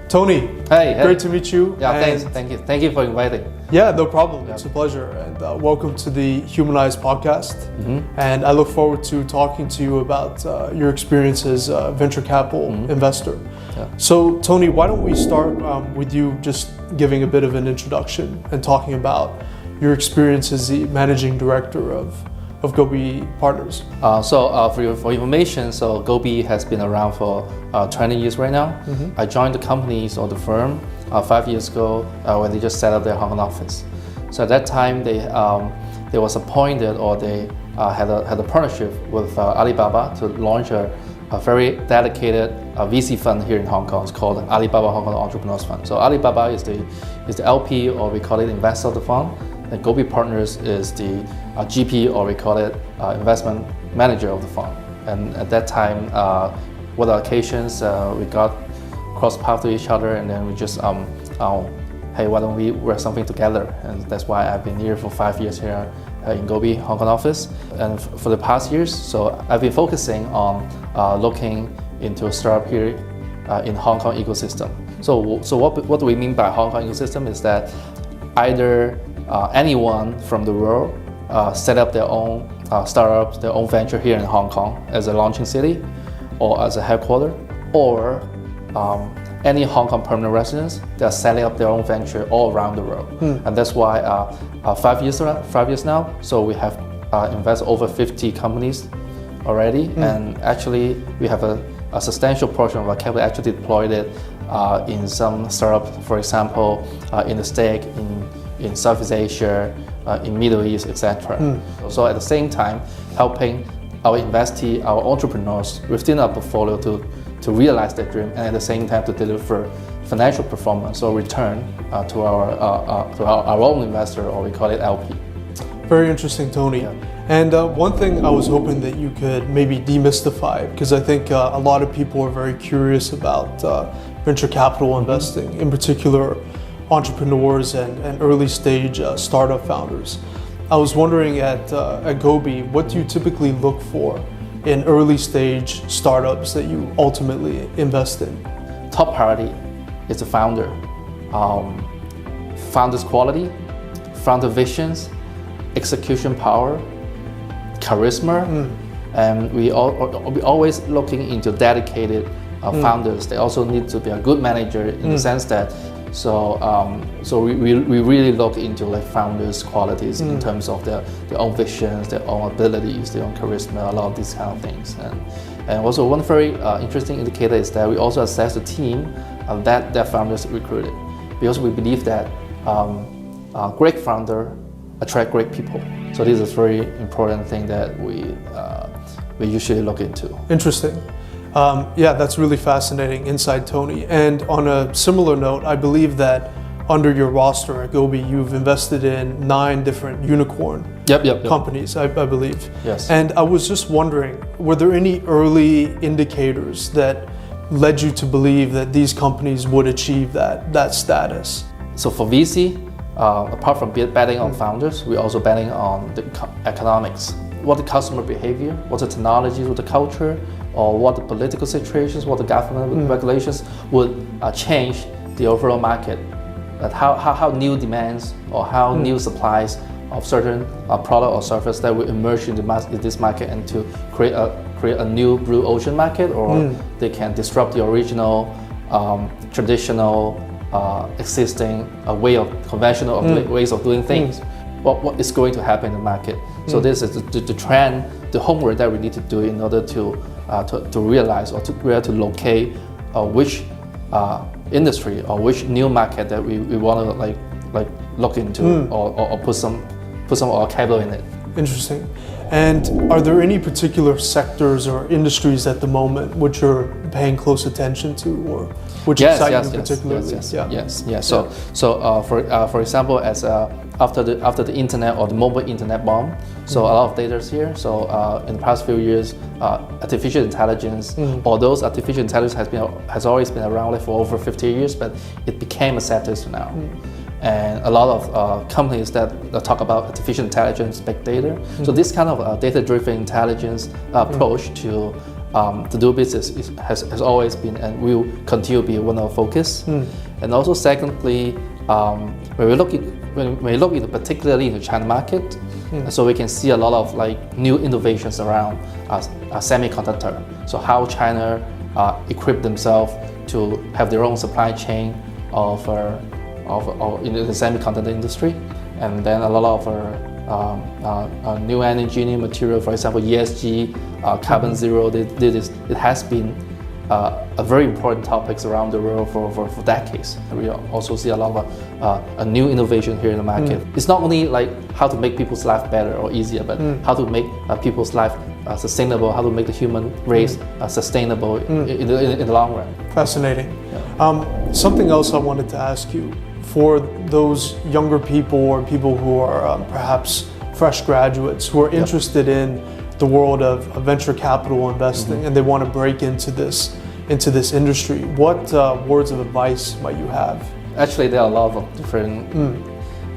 Tony, hey. Great to meet you. Yeah, thanks. Thank you for inviting. Yeah, no problem. Yeah. It's a pleasure. And welcome to the Humaniiize Podcast. And I look forward to talking to you about your experience as a venture capital investor. Yeah. So, Tony, why don't we start with you just giving a bit of an introduction and talking about your experience as the managing director of Gobi Partners. For your information, so Gobi has been around for 20 years right now. I joined the company or the firm 5 years ago when they just set up their Hong Kong office. So at that time, they was appointed or they had a partnership with Alibaba to launch a very dedicated VC fund here in Hong Kong. It's called Alibaba Hong Kong Entrepreneurs Fund. So Alibaba is the LP, or we call it investor of the fund. And Gobi Partners is the GP, or we call it investment manager of the fund. And at that time, with our occasions, we got cross paths to each other, and then we just, hey, why don't we work something together? And that's why I've been here for 5 years here in Gobi Hong Kong office. And for the past years, so I've been focusing on looking into a startup here in Hong Kong ecosystem. So what do we mean by Hong Kong ecosystem is that either anyone from the world set up their own startups, their own venture here in Hong Kong as a launching city or as a headquarter, or any Hong Kong permanent residents, they are setting up their own venture all around the world. And that's why 5 years now, so we have invested over 50 companies already, and actually we have a substantial portion of our capital actually deployed it in some startups, for example, in the States, in Southeast Asia, in Middle East, etc. So at the same time, helping our investee, our entrepreneurs within our portfolio to realize their dream, and at the same time to deliver financial performance or return to our own investor, or we call it LP. Very interesting, Tony. Yeah. And one thing I was hoping that you could maybe demystify, because I think a lot of people are very curious about venture capital investing, in particular entrepreneurs and early stage startup founders. I was wondering at Gobi, what do you typically look for in early stage startups that you ultimately invest in? Top priority is the founder. Founder's quality, founder visions, execution power, charisma, and we always looking into dedicated founders. They also need to be a good manager in the sense that so we really look into like founders' qualities in terms of their own visions, their own abilities, their own charisma, a lot of these kind of things. And also one very interesting indicator is that we also assess the team that their founders recruited, because we believe that great founder attract great people. So this is a very important thing that we usually look into. Interesting. Yeah, that's really fascinating insight, Tony. And on a similar note, I believe that under your roster at Gobi, you've invested in 9 different unicorn companies, I believe. Yes. And I was just wondering, were there any early indicators that led you to believe that these companies would achieve that status? So for VC, apart from betting on founders, we're also betting on the economics. What the customer behavior, what the technologies, what the culture, or what the political situations, what the government regulations would change the overall market. That how new demands or how new supplies of certain product or service that will emerge in this market, and to create a new blue ocean market, or they can disrupt the original traditional existing conventional ways of doing things. What is going to happen in the market? So this is the trend, the homework that we need to do in order to realize or to locate which industry or which new market that we want to look into or put some of our capital in it. Interesting. And are there any particular sectors or industries at the moment which you're paying close attention to, or which excite you particularly? Yes. So for example, as after the internet or the mobile internet bomb, so a lot of data is here. So in the past few years, artificial intelligence, although artificial intelligence has always been around for over 50 years, but it became a sector now. And a lot of companies that talk about artificial intelligence, big data. So this kind of data-driven intelligence approach to to do business has always been and will continue to be one of our focus. And also secondly, when we look into particularly in the China market, so we can see a lot of like new innovations around semiconductor. So how China equip themselves to have their own supply chain of in the semiconductor industry, and then a lot of new energy, new material, for example, ESG, carbon zero. It has been a very important topics around the world for decades. We also see a lot of new innovation here in the market. It's not only like how to make people's life better or easier, but how to make people's life sustainable, how to make the human race sustainable in the long run. Fascinating. Yeah. Something else I wanted to ask you, for those younger people or people who are perhaps fresh graduates who are interested in the world of venture capital investing and they want to break into this industry, what words of advice might you have? Actually, there are a lot of different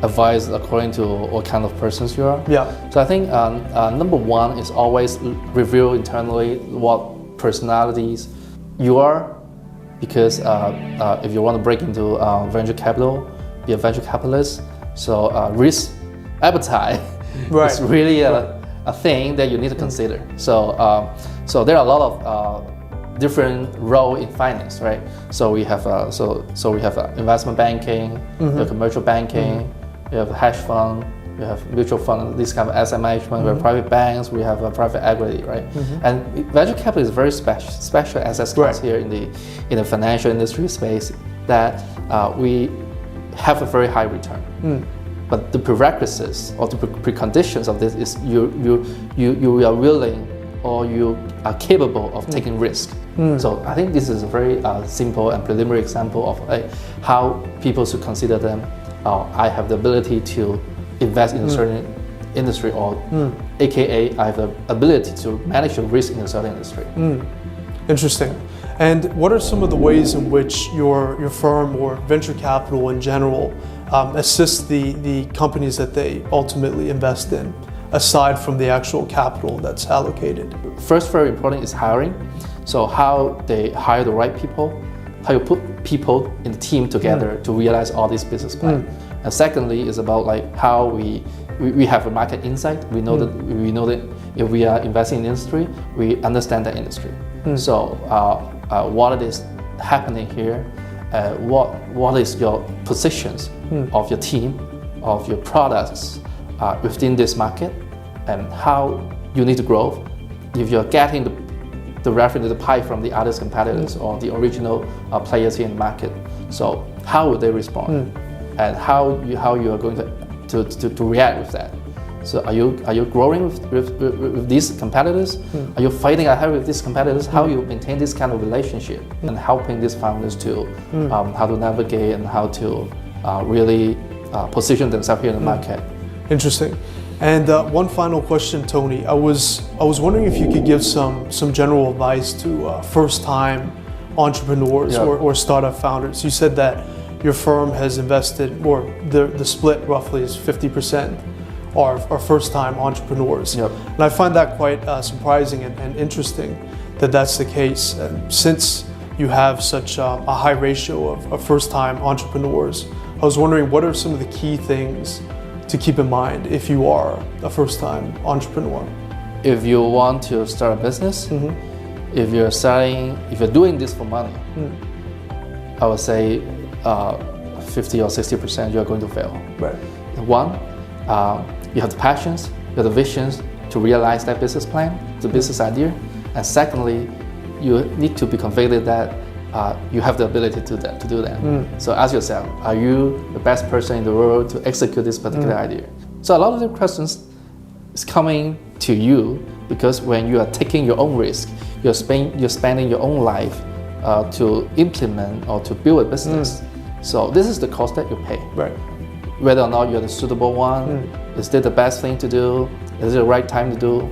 advice according to what kind of persons you are. Yeah. So I think number one is always review internally what personalities you are, because if you want to break into venture capital, be a venture capitalist, so risk appetite is really a thing that you need to consider. So there are a lot of different role in finance, right? So we have we have investment banking, we have commercial banking, we have hedge fund, we have mutual fund, this kind of asset management. We have private banks, we have private equity, right? And venture capital is a very special asset class here in the financial industry space that we have a very high return. But the prerequisites or the preconditions of this is you are willing or you are capable of taking risk. So I think this is a very simple and preliminary example of how people should consider them. I have the ability to invest in a certain industry, or AKA I have the ability to manage the risk in a certain industry. Interesting. And what are some of the ways in which your firm or venture capital in general assists the companies that they ultimately invest in, aside from the actual capital that's allocated? First, very important is hiring. So how they hire the right people, how you put people in the team together to realize all these business plans. And secondly is about like how we have a market insight. We know that if we are investing in the industry, we understand the industry. So what is happening here, what is your positions of your team, of your products within this market, and how you need to grow. If you're getting the revenue, the pie from the other competitors or the original players here in the market, so how will they respond, and how you are going to react with that? So are you growing with these competitors? Are you fighting ahead with these competitors? How you maintain this kind of relationship and helping these founders to how to navigate and how to really position themselves here in the market. Interesting. And one final question, Tony. I was wondering if you could give some general advice to first-time entrepreneurs or startup founders. You said that your firm has invested, or the split roughly is 50% are first-time entrepreneurs. And I find that quite surprising and interesting that that's the case. And since you have such a high ratio of first-time entrepreneurs, I was wondering what are some of the key things to keep in mind if you are a first-time entrepreneur? If you want to start a business, if you're doing this for money, I would say 50 or 60% you're going to fail. Right. One, you have the passions, you have the visions to realize that business plan, the business idea. And secondly, you need to be convinced that you have the ability to do that. So ask yourself, are you the best person in the world to execute this particular idea? So a lot of the questions is coming to you because when you are taking your own risk, you're spending your own life to implement or to build a business. So this is the cost that you pay. Right. Whether or not you're the suitable one, is this the best thing to do? Is it the right time to do?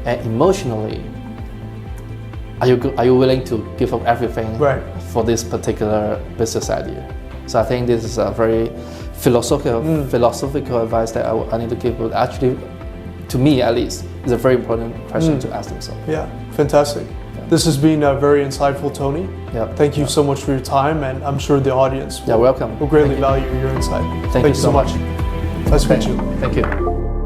And emotionally, are you willing to give up everything for this particular business idea? So I think this is a very philosophical advice that I need to give. But actually, to me at least, is a very important question to ask themselves. Yeah, fantastic. This has been very insightful, Tony. Yeah. Thank you so much for your time, and I'm sure the audience welcome. will greatly value your insight. Thank you so much. Nice to meet you. Thank you.